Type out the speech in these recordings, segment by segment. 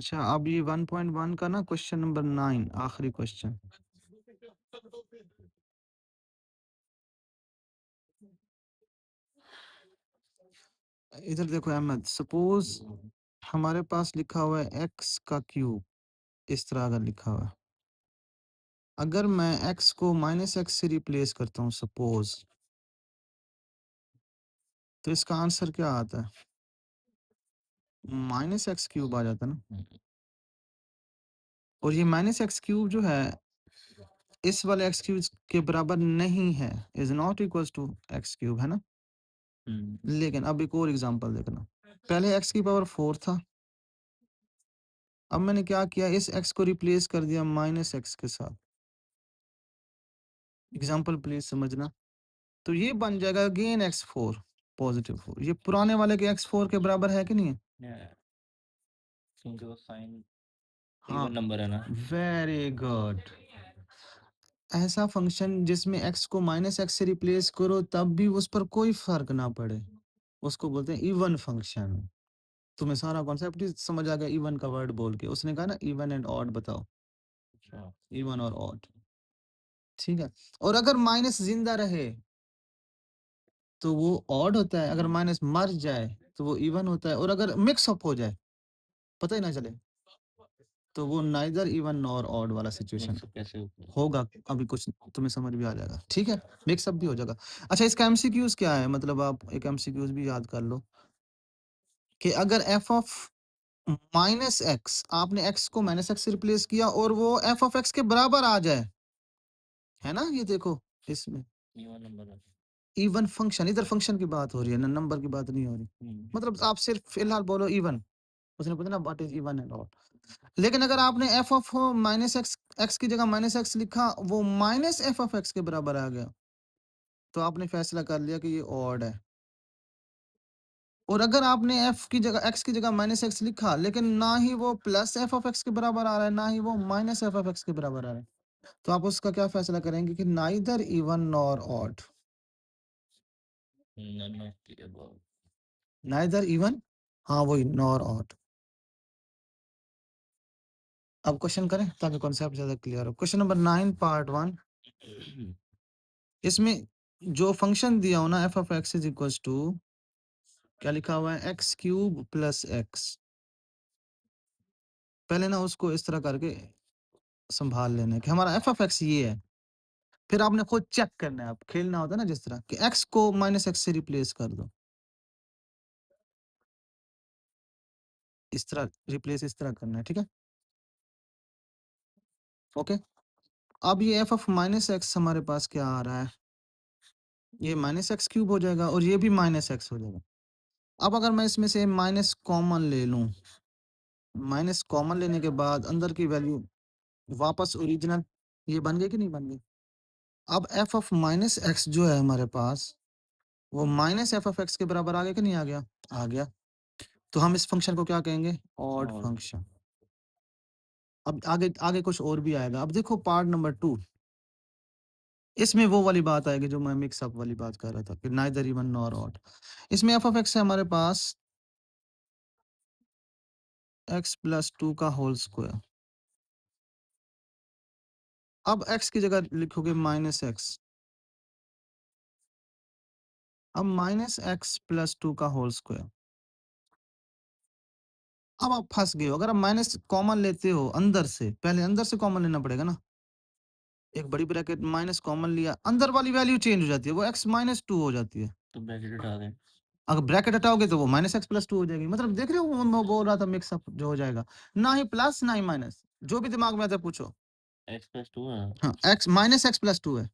अच्छा, अब ये 1.1 का ना क्वेश्चन नंबर 9 आखिरी क्वेश्चन। इधर देखो अहमद, सपोज हमारे पास लिखा हुआ है एक्स का क्यूब, इस तरह अगर लिखा हुआ है, अगर मैं एक्स को माइनस एक्स से रिप्लेस करता हूँ सपोज, तो इसका आंसर क्या आता है? माइनस एक्स क्यूब आ जाता है ना। और ये माइनस एक्स क्यूब जो है इस वाले एक्स क्यूब के बराबर नहीं है, is not equal to x cube, है ना। लेकिन अब एक और एग्जांपल देखना, पहले एक्स की पावर 4 था, अब मैंने क्या किया, इस एक्स को रिप्लेस कर दिया माइनस एक्स के साथ। एग्जांपल प्लीज समझना। तो ये बन जाएगा अगेन x4 पॉजिटिव 4, ये पुराने वाले के x4 के बराबर है कि नहीं है? क्योंकि वो साइन हाँ, इवन नंबर है ना। Very good. ऐसा फंक्शन जिसमें x को माइनस एक्स से रिप्लेस करो तब भी उस पर कोई फर्क ना पड़े, उसको बोलते हैं इवन फंक्शन। तुम्हें सारा कॉन्सेप्ट ही समझ आ गया इवन का वर्ड बोल के। उसने कहा ना इवन एंड ऑड बताओ, इवन और ऑड, ठीक है। और अगर माइनस जिंदा रहे तो वो ऑड होता है, अगर माइनस मर जाए तो वो इवन होता है, और अगर मिक्स अप हो जाए पता ही ना चले तो वो नाइदर इवन नॉर ऑड वाला सिचुएशन कैसे होगा। अभी कुछ तुम्हें समझ भी आ जाएगा, ठीक है, मिक्सअप भी हो जाएगा। अच्छा, इसका एमसीक्यूज क्या है, मतलब आप एक एमसीक्यूज भी याद कर लो कि अगर एफ ऑफ माइनस एक्स, आपने एक्स को माइनस एक्स से रिप्लेस किया और वो एफ ऑफ एक्स के बराबर आ जाए, है ना, ये देखो इसमें इवन फंक्शन, इधर फंक्शन की बात हो रही है ना, नंबर की बात नहीं हो रही। मतलब आप सिर्फ फिलहाल बोलो इवन, उसने पूछा ना what is even and odd. लेकिन अगर आपने F of minus x, x की जगह माइनस एक्स लिखा, वो माइनस एफ ऑफ एक्स के बराबर आ गया, तो आपने फैसला कर लिया कि ये ऑड है। और अगर आपने एफ की जगह, एक्स की जगह माइनस एक्स लिखा, लेकिन ना ही वो प्लस एफ ऑफ एक्स के बराबर आ रहा है, ना ही वो माइनस एफ ऑफ एक्स के बराबर आ रहा है, तो आप उसका क्या फैसला करेंगे कि neither even nor odd, neither even, हाँ वही नॉर ऑड। अब क्वेश्चन करें ताकि कॉन्सेप्ट ज्यादा क्लियर हो। क्वेश्चन नंबर 9 पार्ट 1, इसमें जो फंक्शन दिया हो ना f of x is equal to, क्या लिखा हुआ है, एक्स क्यूब प्लस एक्स। पहले ना उसको इस तरह करके संभाल लेना है कि हमारा एफ ऑफ एक्स ये है, फिर आपने खुद चेक करना है, आप खेलना होता है ना जिस तरह कि एक्स को माइनस एक्स से रिप्लेस कर दो, इस तरह रिप्लेस इस तरह करना है, ठीक है, ओके। अब ये एफ ऑफ माइनस एक्स हमारे पास क्या आ रहा है, ये माइनस एक्स क्यूब हो जाएगा और ये भी माइनस एक्स हो जाएगा। अब अगर मैं इसमें से माइनस कॉमन ले लूं, माइनस कॉमन लेने के बाद अंदर की वैल्यू वापस ओरिजिनल, ये बन गई कि नहीं बन गई। अब एफ ऑफ माइनस एक्स जो है हमारे पास, वो माइनस एफ ऑफ एक्स के बराबर आ गया कि नहीं आ गया, आ गया। तो हम इस फंक्शन को क्या कहेंगे, ऑड फंक्शन। अब आगे आगे कुछ और भी आएगा। अब देखो पार्ट नंबर 2, इसमें वो वाली बात आएगी जो मैं मिक्स अप वाली बात कर रहा था कि नाइदर इवन नॉर ऑड। इसमें एफ ऑफ एक्स है हमारे पास एक्स प्लस 2 का होल स्क्वायर। अब एक्स की जगह लिखोगे माइनस एक्स, अब माइनस एक्स प्लस 2 का होल स्क्वायर। अब आप फंस गए हो, अगर आप माइनस कॉमन लेते हो अंदर से, पहले अंदर से कॉमन लेना पड़ेगा ना, एक बड़ी ब्रैकेट माइनस कॉमन लिया, अंदर वाली वैल्यू चेंज हो जाती है, वो x माइनस 2 हो जाती है, तो ब्रैकेट हटा दें। अगर ब्रैकेट हटाओगे तो वो माइनस एक्स प्लस 2 हो जाएगी। मतलब देख रहे हो मैं बोल रहा था मिक्स अप जो हो जाएगा, ना ही प्लस ना ही माइनस, जो भी दिमाग में आता है पूछो। x+2 है। हाँ, x माइनस एक्स प्लस 2 है,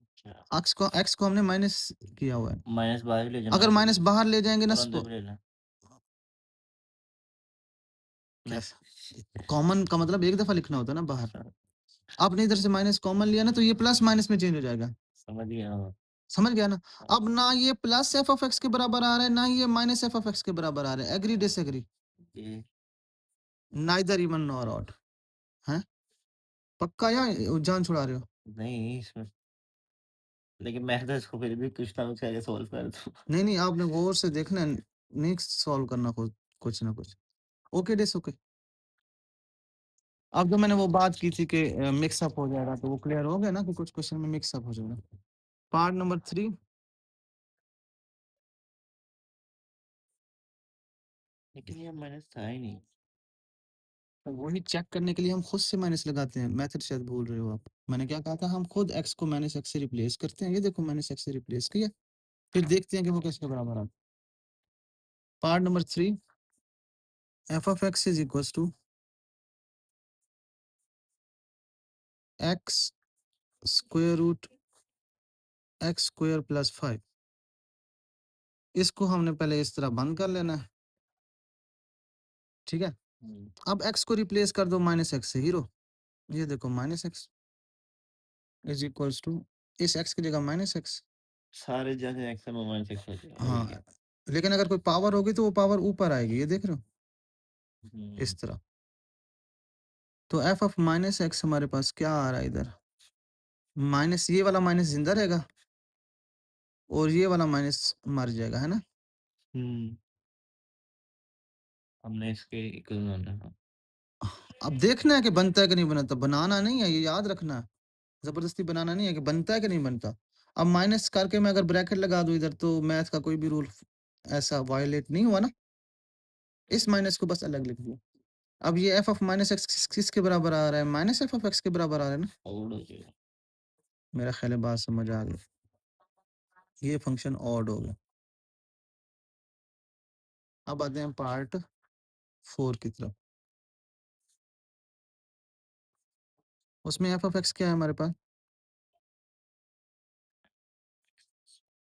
अच्छा, x को हमने माइनस किया हुआ है, माइनस बाहर ले जाना अगर है माइनस बाहर ले जाएंगे ना और अंदर भी ले लेना। कॉमन का मतलब एक दफा लिखना होता है ना बाहर। आपने इधर से माइनस कॉमन लिया ना, तो ये प्लस माइनस में चेंज हो जाएगा, समझ गया। समझ गया ना। अब ना ये प्लस एफ ऑफ एक्स के बराबर आ रहा है, ना ये माइनस एफ ऑफ एक्स के बराबर आ रहा है, agree disagree, neither even nor odd, हैं पक्का या जान छुड़ा रहे हो। नहीं इसमें, लेकिन मैं तो इसको फिर भी कुछ ना कुछ करके सॉल्व कर दूं। नहीं नहीं, आपने गौर से देखना है, नेक्स्ट सॉल्व करना कुछ कुछ ना कुछ, ओके डिस ओके। अब जो मैंने वो बात की थी कि मिक्स अप हो जाएगा, तो वो क्लियर हो गया ना कि कुछ क्वेश्चन में मिक्स अप हो जाएगा। पार्ट नंबर 3 लेकिन ये माइनस था ही नहीं। तो वही चेक करने के लिए हम खुद से माइनस लगाते हैं। मेथड शायद भूल रहे हो आप। मैंने क्या कहा था, हम खुद x को माइनस x से रिप्लेस करते हैं। ये देखो माइनस x से रिप्लेस किया, फिर देखते हैं कि वो किसके बराबर आता है। Part number 3 f of x is equals to x square root x square plus 5। इसको हमने पहले इस तरह बंद कर लेना है, ठीक है। हुँ। अब x को रिप्लेस कर दो माइनस x से हीरो। ये देखो minus x is equals to इस x की जगह माइनस x। सारे जगह एक्सेल में माइनस एक्स हो हो ही गया। हाँ, लेकिन अगर कोई पावर होगी तो वो पावर ऊपर आएगी, ये देख रहे हो, हुँ। इस तरह। तो f ऑफ माइनस x हमारे पास क्या आ रहा है इधर, माइनस, ये वाला माइनस जिंदा रहेगा और ये वाला माइनस मर जाएगा, है ना। हुँ। हमने इसके इक्विवेलेंट हाँ। अब देखना है कि बनता है कि नहीं बनता, बनाना नहीं है, ये याद रखना है। जबरदस्ती बनाना नहीं है कि बनता है कि नहीं बनता। अब माइनस करके मैं अगर ब्रैकेट लगा दूं इधर, तो मैथ का कोई भी रूल ऐसा वायलेट नहीं हुआ ना। इस माइनस को बस अलग लिख दिया। अब ये f ऑफ माइनस एक्स किसके बराबर आ रहा है, माइनस एफ ऑफ एक्स के बराबर आ रहा है ना। ऑड हो जाएगा। मेरा ख्याल है बात समझ आ गई। ये फंक्शन ऑड हो गया। अब आते हैं पार्ट 4 की तरफ। उसमें एफ ऑफ एक्स क्या है हमारे पास,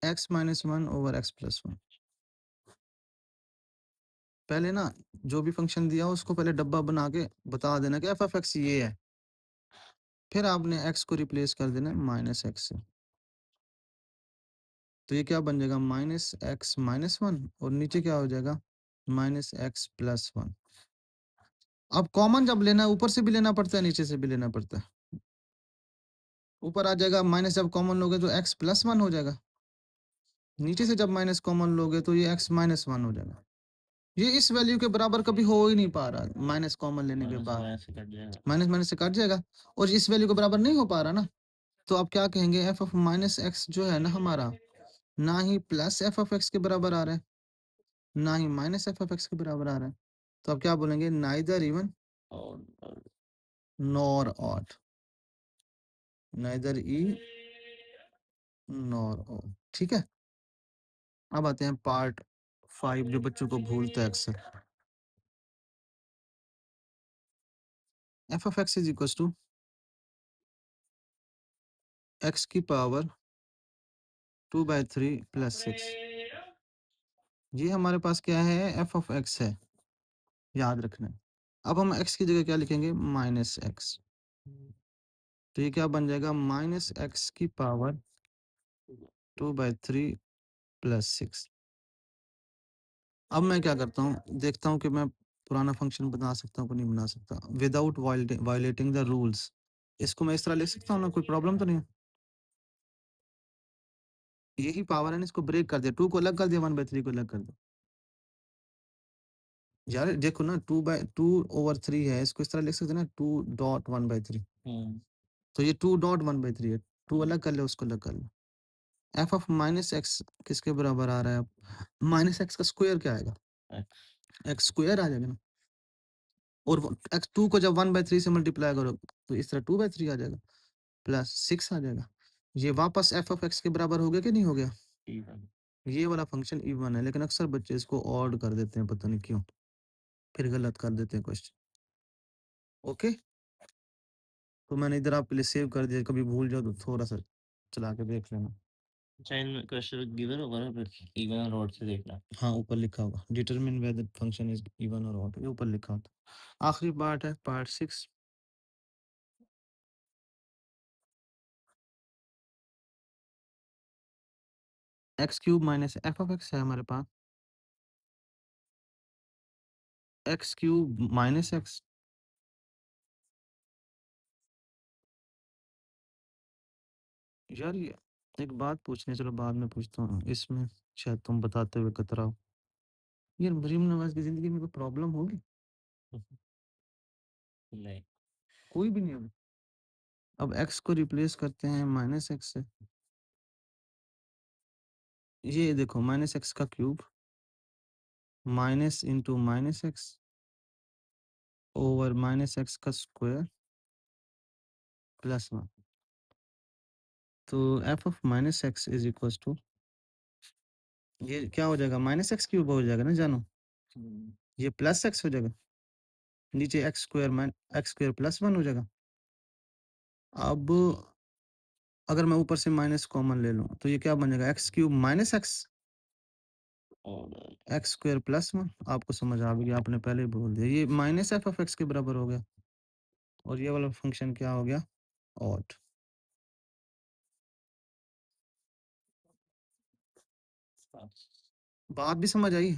x minus one over x plus one. पहले ना जो भी फंक्शन दिया हो उसको पहले डब्बा बना के बता देना कि एफ ऑफ एक्स ये है, फिर आपने एक्स को रिप्लेस कर देना माइनस एक्स से। तो ये क्या बन जाएगा, माइनस एक्स माइनस वन, और नीचे क्या हो जाएगा, माइनस एक्स प्लस वन। अब कॉमन जब लेना है, ऊपर से भी लेना पड़ता है नीचे से भी लेना पड़ता है। ऊपर आ जाएगा माइनस, जब कॉमन लोगे तो एक्स प्लस वन हो जाएगा। नीचे से जब माइनस कॉमन लोगे तो ये एक्स माइनस वन हो जाएगा। ये इस वैल्यू के बराबर कभी हो ही नहीं पा रहा माइनस कॉमन लेने के माइनस बाद। माइनस से कट जाएगा। माइनस माइनस से कट जाएगा और इस वैल्यू के बराबर नहीं हो पा रहा ना। तो आप क्या कहेंगे, एफ ऑफ माइनस एक्स जो है ना हमारा, ना ही प्लस एफ ऑफ एक्स के बराबर आ रहा है, ना ही माइनस एफ ऑफ एक्स के बराबर आ रहा है। तो आप क्या बोलेंगे, नाइदर इवन और नॉर ऑड, नाइदर ई नॉर ओ, ठीक है। अब आते हैं पार्ट 5 जो बच्चों को भूलता है अक्सर। F of x is equal to x की पावर 2/3 प्लस 6। ये हमारे पास क्या है, एफ ऑफ एक्स है, याद रखना है। अब हम एक्स की जगह क्या लिखेंगे, माइनस एक्स। तो ये क्या बन जाएगा, माइनस एक्स की पावर 2/3 प्लस 6। अब मैं क्या करता हूँ, देखता हूँ कि मैं पुराना फंक्शन बना सकता हूँ कि नहीं बना सकता विदाउट वायलेटिंग द रूल्स। इसको मैं इस तरह लिख सकता हूँ ना, कोई प्रॉब्लम तो नहीं है। यही पावर है ना, इसको ब्रेक कर दिया, 2 को अलग कर दिया, 1/3 को अलग कर दिया। यार देखो ना, 2/2/3 है, इसको इस तरह लिख सकते हैं ना, 2.1/3। हुँ। तो ये 2.1/3 है, 2 अलग कर लो, उसको अलग कर लो। एफ ऑफ माइनस एक्स किसके बराबर आ रहा है, अब माइनस एक्स का स्क्वायर क्या आएगा, एक्स। एक्स स्क्वायर आ जाएगा ना। और एक्स 2 को जब 1/3 से मल्टीप्लाई करो तो इस तरह 2/3 आ जाएगा, प्लस 6 आ जाएगा। ये वापस एफ ऑफ एक्स के बराबर हो गया कि नहीं हो गया। इवन। ये वाला फंक्शन इवन है, लेकिन अक्सर बच्चे इसको ऑड कर देते हैं, पता नहीं क्यों, फिर गलत कर देते हैं क्वेश्चन। ओके, तो मैंने इधर आपके लिए सेव कर दिया, कभी भूल जाओ तो थोड़ा सा चला के देख लेना। अच्छा इनमें क्वेश्चन गिवन होगा ना फिर इवन और ऑड से देखना। हाँ, ऊपर लिखा होगा determine whether function is even और ऑड, ये ऊपर लिखा होता। आखिरी पार्ट है part 6। X cube minus f of x है हमारे पास, एक्स क्यूब माइनस एक्स। यार ये एक बात पूछनी है, चलो बाद में पूछता हूँ, इसमें शायद तुम बताते हुए कतराओ। यार मरीम नवाज की जिंदगी में कोई प्रॉब्लम होगी, नहीं। कोई भी नहीं होगा। अब x को रिप्लेस करते हैं माइनस x से। ये देखो माइनस x का cube minus into minus x over minus x का स्क्वायर प्लस 1। तो f of minus x is equals to ये क्या हो जाएगा माइनस x क्यूब हो जाएगा ना जानो। ये प्लस x हो जाएगा। नीचे x स्क्वायर प्लस 1 हो जाएगा। अब अगर मैं ऊपर से माइनस कॉमन ले लूँ तो ये क्या बन जाएगा x cube minus x square plus 1। आपको समझ आ गया, आपने पहले ही बोल दिया। ये माइनस f ऑफ x के बराबर हो गया और ये वाला फंक्शन क्या हो गया ऑड। बात भी समझ आई?